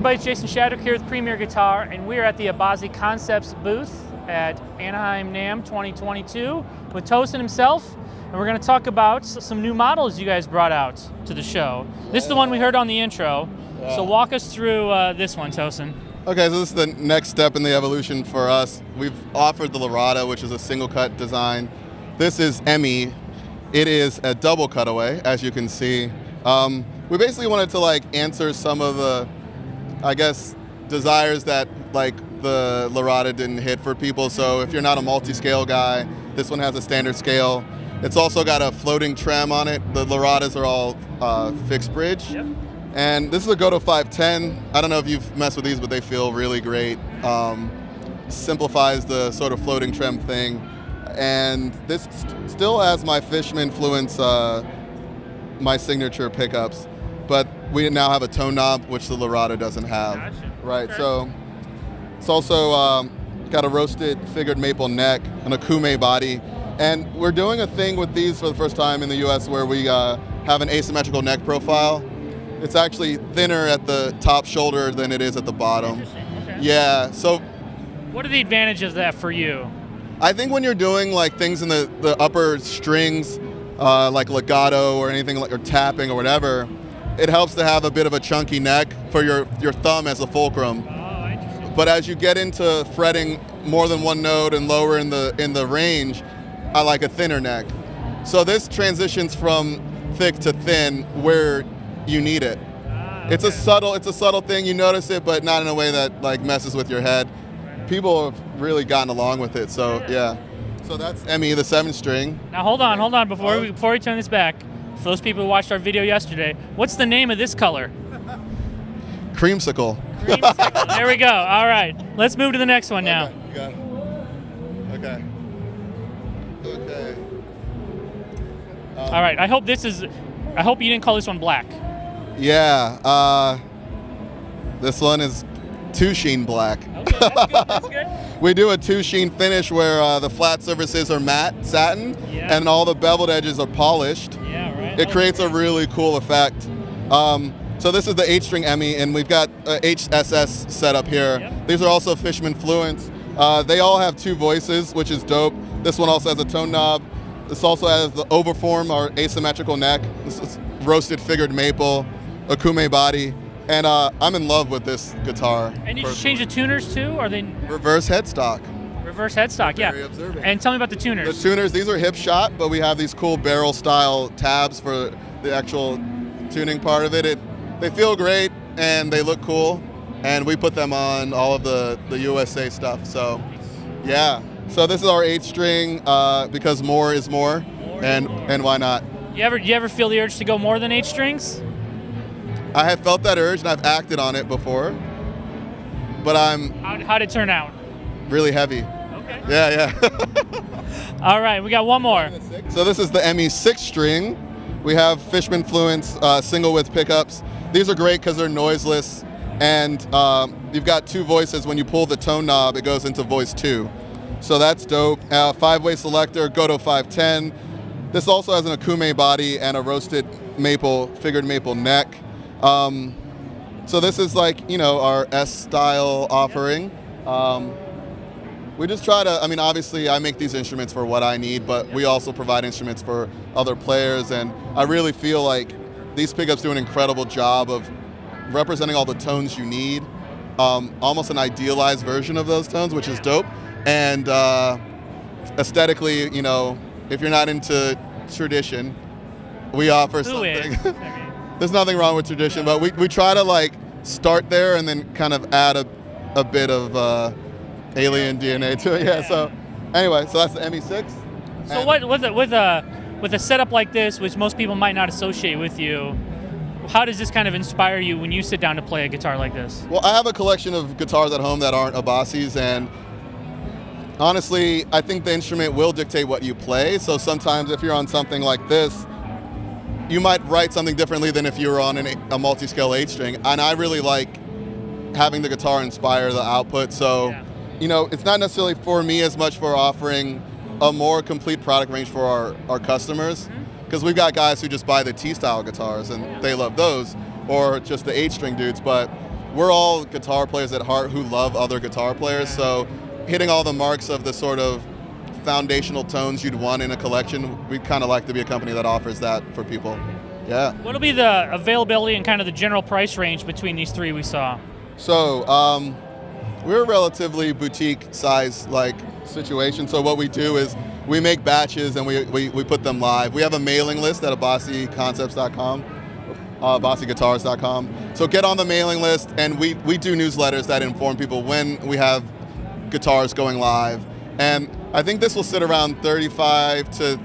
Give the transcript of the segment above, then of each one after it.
everybody, it's Jason Shadwick here with Premier Guitar, and we're at the Abasi Concepts booth at Anaheim NAMM 2022 with Tosin himself, and we're going to talk about some new models you guys brought out to the show. This is the one we heard on the intro, so walk us through this one, Tosin. Okay, so this is the next step in the evolution for us. We've offered the Lorada, which is a single cut design. This is Emmy. It is a double cutaway, as you can see. We basically wanted to answer some of the, I guess, desires that the Lorada didn't hit for people. So if you're not a multi-scale guy, this one has a standard scale. It's also got a floating trem on it. The Loradas are all fixed bridge. Yep. And this is a Goto 510. I don't know if you've messed with these, but they feel really great. Simplifies the sort of floating trem thing. And this still has my Fishmanfluence, my signature pickups, but we now have a tone knob, which the Lorada doesn't have. Gotcha. Right, Okay. so it's also got a roasted figured maple neck, an akume body, and we're doing a thing with these for the first time in the US where we have an asymmetrical neck profile. It's actually thinner at the top shoulder than it is at the bottom. Interesting. Okay. Yeah, so What are the advantages of that for you? I think when you're doing things in the upper strings, like legato or anything or tapping or whatever, it helps to have a bit of a chunky neck for your thumb as a fulcrum. Oh, interesting. But as you get into fretting more than one note and lower in the range, I like a thinner neck. So this transitions from thick to thin where you need it. Okay. It's a subtle thing. You notice it, but not in a way that messes with your head. People have really gotten along with it. So yeah. So that's Emmy, the 7-string. Now hold on, before we turn this back, for those people who watched our video yesterday, what's the name of this color? Creamsicle. Creamsicle. There we go. All right, let's move to the next one now. Okay, you got it. Okay. All right, I hope you didn't call this one black. Yeah, this one is two sheen black. Okay, that's good. That's good. We do a two sheen finish where the flat surfaces are matte satin, Yeah. and all the beveled edges are polished. Yeah, right. It creates a really cool effect. So this is the 8-string Emmy, and we've got HSS set up here. Yep. These are also Fishmanfluence. They all have two voices, which is dope. This one also has a tone knob. This also has the overform or asymmetrical neck. This is roasted figured maple, akume body. And I'm in love with this guitar. And you just change the tuners too? Are they Reverse headstock. reverse headstock? Yeah. Very observant. And tell me about the The tuners. tuners, these are hip shot, but we have these cool barrel style tabs for the actual tuning part of it. They feel great and they look cool, and we put them on all of the USA stuff. So yeah. So this is our 8-string because more is more, and why not? You ever feel the urge to go more than 8 strings? I have felt that urge and I've acted on it before, but I'm How'd it turn out? really heavy. Okay. Yeah. All right, we got one more. So this is the Emmy 6-string. We have Fishmanfluence single width pickups. These are great because they're noiseless, and you've got two voices. When you pull the tone knob, it goes into voice 2. So that's dope. 5-way selector, Goto 510. This also has an akume body and a roasted figured maple neck. So this is our S-style offering. We just try to, obviously I make these instruments for what I need, but we also provide instruments for other players, and I really feel like these pickups do an incredible job of representing all the tones you need, almost an idealized version of those tones, which is dope. And aesthetically, if you're not into tradition, we offer Who something. is? There's nothing wrong with tradition, but we try to start there and then kind of add a bit of alien DNA to it. Yeah. So anyway, so that's the Emmy 6. So with a setup like this, which most people might not associate with you, how does this kind of inspire you when you sit down to play a guitar like this? Well, I have a collection of guitars at home that aren't Abasis, and honestly, I think the instrument will dictate what you play. So sometimes if you're on something like this, you might write something differently than if you were on a multi-scale 8-string. And I really like having the guitar inspire the output. So, it's not necessarily for me as much for offering a more complete product range for our customers. Because we've got guys who just buy the T-style guitars and they love those, or just the 8-string dudes. But we're all guitar players at heart who love other guitar players, so hitting all the marks of the sort of foundational tones you'd want in a collection, we kind of like to be a company that offers that for people. Yeah. What'll be the availability and kind of the general price range between these three we saw? So we're a relatively boutique size like situation. So what we do is we make batches and we put them live. We have a mailing list at abasiconcepts.com, abasiguitars.com. So get on the mailing list, and we do newsletters that inform people when we have guitars going live. And I think this will sit around 35 to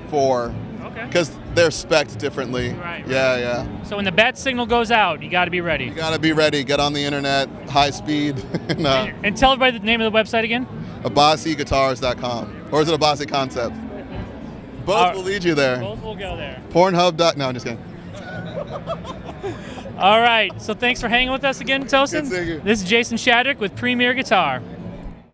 4. Okay. Because they're spec'd differently. Right. Yeah. So when the bat signal goes out, you got to be ready. You got to be ready. Get on the internet, high speed. And tell everybody the name of the website again. abasiguitars.com. Or is it Abasi Concept? Both will lead you there. Both will go there. Pornhub. No, I'm just kidding. All right. So thanks for hanging with us again, Tosin. Good seeing you. This is Jason Shadrick with Premier Guitar.